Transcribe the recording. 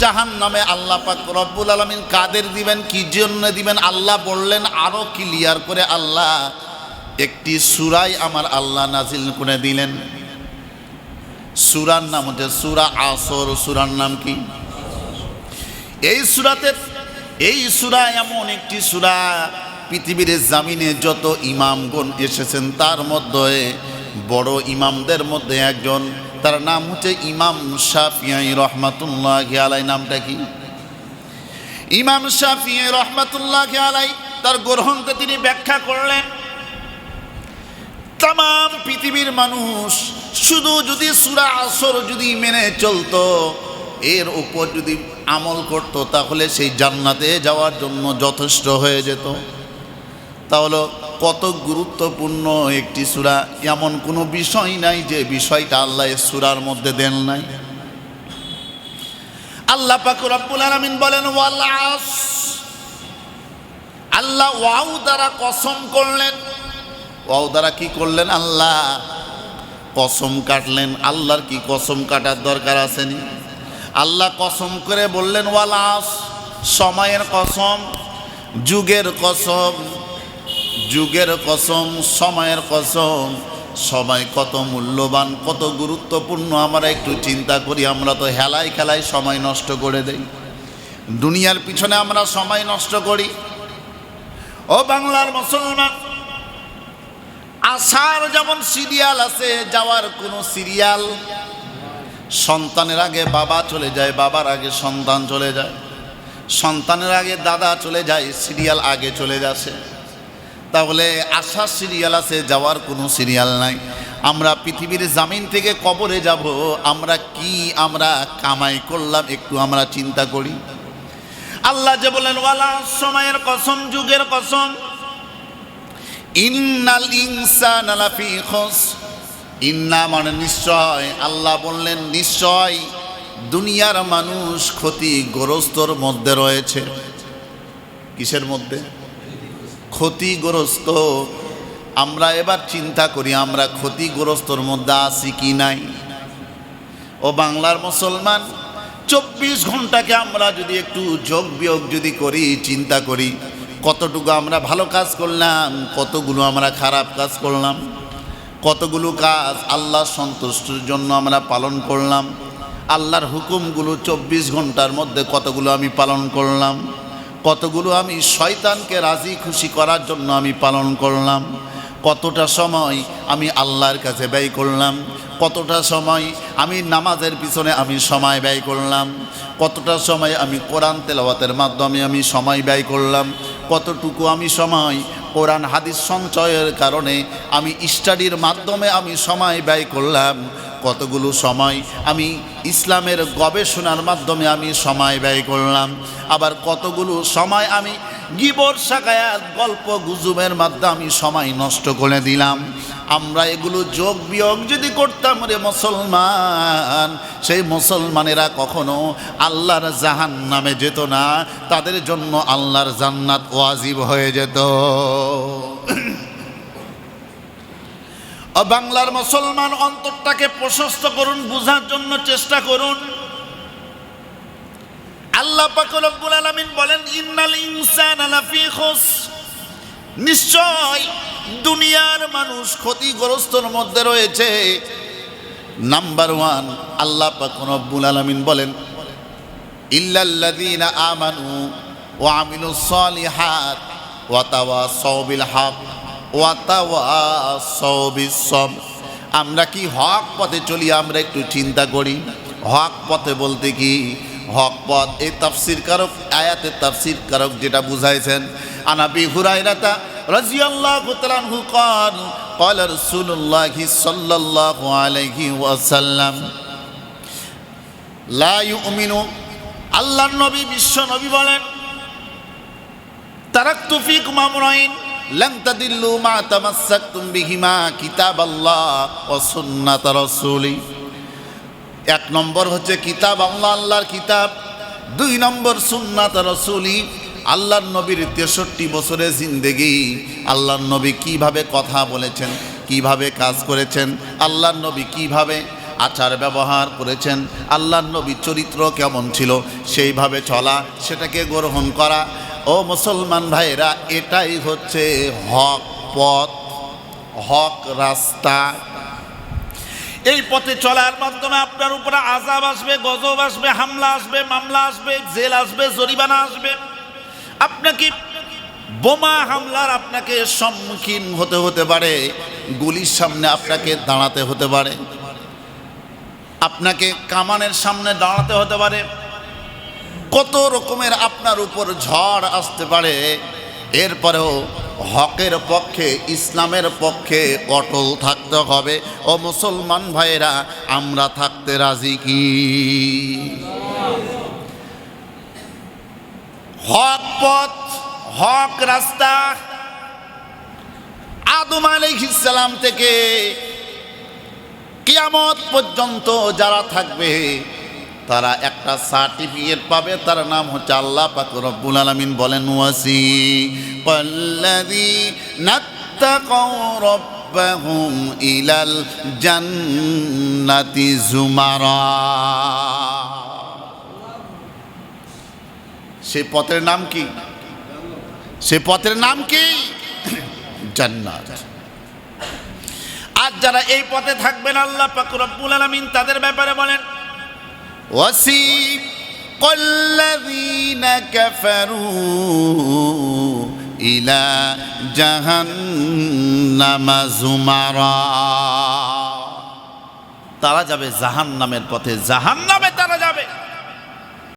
জাহান্নামে আল্লাহ পাক রব্বুল আলামিন কাদের দিবেন, কি জন্য দিবেন আল্লাহ বললেন আরো ক্লিয়ার করে। আল্লাহ একটি সূরাই আমার আল্লাহ নাজিল করে দিলেন। সূরার নাম হচ্ছে সূরা আসর। সূরার নাম কি? এই সূরা এমন একটি সূরা, পৃথিবীর জামিনে যত ইমামগণ এসেছেন তার মধ্যে বড় ইমামদের মধ্যে একজন, তার নাম হচ্ছে ইমাম শাফিঈ রহমাতুল্লাহি আলাইহি। নামটা কি? ইমাম শাফিঈ রহমাতুল্লাহি আলাইহি তার গ্রন্থে তিনি ব্যাখ্যা করলেন, তাম পৃথিবীর মানুষ শুধু যদি সূরা আসর যদি মেনে চলতো, এর উপর যদি আমল করত, তাহলে সেই জান্নাতে যাওয়ার জন্য যথেষ্ট হয়ে যেত। তাহলে কত গুরুত্বপূর্ণ একটি সূরা, এমন কোনো বিষয় নাই যে বিষয়টা আল্লাহ এই সূরার মধ্যে দেন নাই। আল্লাহ পাক রব্বুল আলামিন বলেন ওয়াল আস, আল্লাহ ওয়াও দ্বারা কসম করলেন। ওয়াও দ্বারা কি করলেন? আল্লাহ কসম কাটলেন। আল্লাহর কি কসম কাটার দরকার আসেনি? আল্লাহ কসম করে বললেন ওয়াল আস, সময়ের কসম, যুগের কসম, যুগের কসম, সময়ের কসম। সময় কত মূল্যবান, কত গুরুত্বপূর্ণ আমরা একটু চিন্তা করি। আমরা তো হেলায় খেলায় সময় নষ্ট করে দেই, দুনিয়ার পিছনে আমরা সময় নষ্ট করি। ও বাংলার মুসলমান, আসার যেমন সিরিয়াল আছে, যাওয়ার কোনো সিরিয়াল। সন্তানের আগে বাবা চলে যায়, বাবার আগে সন্তান চলে যায়, সন্তানের আগে দাদা চলে যায়, সিরিয়াল আগে চলে যাচ্ছে। তাহলে আসার সিরিয়াল আছে, যাওয়ার কোনো সিরিয়াল নাই। আমরা পৃথিবীর জামিন থেকে কবরে যাব, আমরা কামাই করলাম একটু আমরা চিন্তা করি। আল্লাহ যে বলেন ওয়ালা, সময়ের কসম, যুগের কসম, ইন্নাল ইনসানা লাফি খুসর। ইন্না মানে নিশ্চয়, আল্লাহ বললেন নিশ্চয় দুনিয়ার মানুষ ক্ষতিগ্রস্তর মধ্যে রয়েছে। কিসের মধ্যে? ক্ষতিগ্রস্ত। আমরা এবার চিন্তা করি আমরা ক্ষতিগ্রস্তর মধ্যে আছি কি নাই। ও বাংলার মুসলমান, 24 ঘন্টাকে আমরা যদি একটু যোগ বিয়োগ যদি করি, চিন্তা করি কতটুকু আমরা ভালো কাজ করলাম, কতগুলো আমরা খারাপ কাজ করলাম, কতগুলো কাজ আল্লাহ সন্তুষ্টির জন্য আমরা পালন করলাম, আল্লাহর হুকুমগুলো 24 ঘন্টার মধ্যে কতগুলো আমি পালন করলাম, কতগুলো আমি শয়তানকে রাজি খুশি করার জন্য আমি পালন করলাম, কতটা সময় আমি আল্লাহর কাছে ব্যয় করলাম, কতটা সময় আমি নামাজের পিছনে আমি সময় ব্যয় করলাম, কতটা সময় আমি কোরআন তেলাওয়াতের মাধ্যমে আমি সময় ব্যয় করলাম, কতটুকু আমি সময় কোরআন হাদিস সঞ্চয়ের কারণে আমি স্টাডির মাধ্যমে আমি সময় ব্যয় করলাম, কতগুলো সময় আমি ইসলামের গবেষণার মাধ্যমে আমি সময় ব্যয় করলাম, আবার কতগুলো সময় আমি গীবত শাকায়াত গল্প গুজবের মাধ্যমে আমি সময় নষ্ট করে দিলাম। আমরা এগুলো যোগ বিয়োগ যদি করতাম রে মুসলমান, সেই মুসলমানেরা কখনো আল্লাহর জাহান্নামে যেত না, তাদের জন্য আল্লাহর জান্নাত ওয়াজিব হয়ে যেত। বাংলার মুসলমান, অন্তরটাকে প্রশস্ত করুন, বুঝার জন্য চেষ্টা করুন। আল্লাহ পাক রব্বুল আলামিন বলেন ইন্নাল ইনসানা লাফি খুসর, নিশ্চয় দুনিয়ার মানুষ ক্ষতিগ্রস্তর মধ্যে রয়েছে। নাম্বার 1 আল্লাহ পাক রব্বুল আলামিন বলেন ইল্লাল্লাযীনা আমানু ওয়া আমিলুস সালিহাত ওয়া তাওয়াসাউ বিল হক ওয়া তাওয়াসাউ বিস সবর। আমরা কি হক পথে চলি? আমরা একটু চিন্তা করি। হক পথে বলতে কি? হক পথ এই তাফসীর কারক, আয়াতের তাফসীর কারক যেটা বুঝাইছেন, আনাবি হুরায়রাতা রাদিয়াল্লাহু তাআলা আনহু ক্বালা রাসূলুল্লাহি সাল্লাল্লাহু আলাইহি ওয়াসাল্লাম লা ইউমিনু, আল্লাহর নবী বিশ্ব নবী বলেন তারাকতু ফীকুম আমরাইন লান তাদিল্লু মা তামাসসাকতুম বিহিমা কিতাবাল্লাহ ওয়া সুন্নাত রাসূলি। 1 নম্বর হচ্ছে কিতাব আল্লাহ, আল্লাহর কিতাব। 2 নম্বর সুন্নাত রাসূলি, আল্লাহর নবীর 63 বছরের জিন্দেগি, আল্লাহর নবী কিভাবে কথা বলেছেন, কিভাবে কাজ করেছেন, আল্লাহর নবী কিভাবে আচার ব্যবহার করেছেন, আল্লাহর নবীর চরিত্র কেমন ছিল সেইভাবে চলা, সেটাকে গ্রহণ করা। ও মুসলমান ভাইরা, এটাই হচ্ছে হক পথ, হক রাস্তা। এই পথে চলার মাধ্যমে আপনার উপরে আযাব আসবে, গজব আসবে, হামলা আসবে, মামলা আসবে, জেল আসবে, জরিমানা আসবে। আপনাকে বোমা হামলার আপনাকে সম্মুখীন হতে পারে, গুলির সামনে আপনাকে দাঁড়াতে হতে পারে, আপনাকে কামানের সামনে দাঁড়াতে হতে পারে, কত রকমের আপনার উপর ঝড় আসতে পারে। এরপরেও হকের পক্ষে, ইসলামের পক্ষে অটল থাকতে হবে। ও মুসলমান ভাইরা, আমরা থাকতে রাজি কি? হক পথ, হক রাস্তা। আদম আলাইহিস সালাম থেকে কিয়ামত পর্যন্ত যারা থাকবে তারা একটা সার্টিফিকেট পাবে, তার নাম হচ্ছে আল্লাহ পাক রব্বুল আলামিন বলেন ওয়াসিকাল্লাযীনা তাকাউ রাব্বাহুম ইলাল জান্নাতি যুমারা। সেই পথের নাম কি? সে পথের নাম কি? জান্নাত। আর যারা এই পথে থাকবেন, আল্লাহ পাক রব্বুল আলামিন তাদের ব্যাপারে বলেন ওয়াসিকাল্লাযীনা কাফারু ইলা জাহান্নামা যুমারা। তারা যাবে জাহান্নামের পথে, জাহান্নামে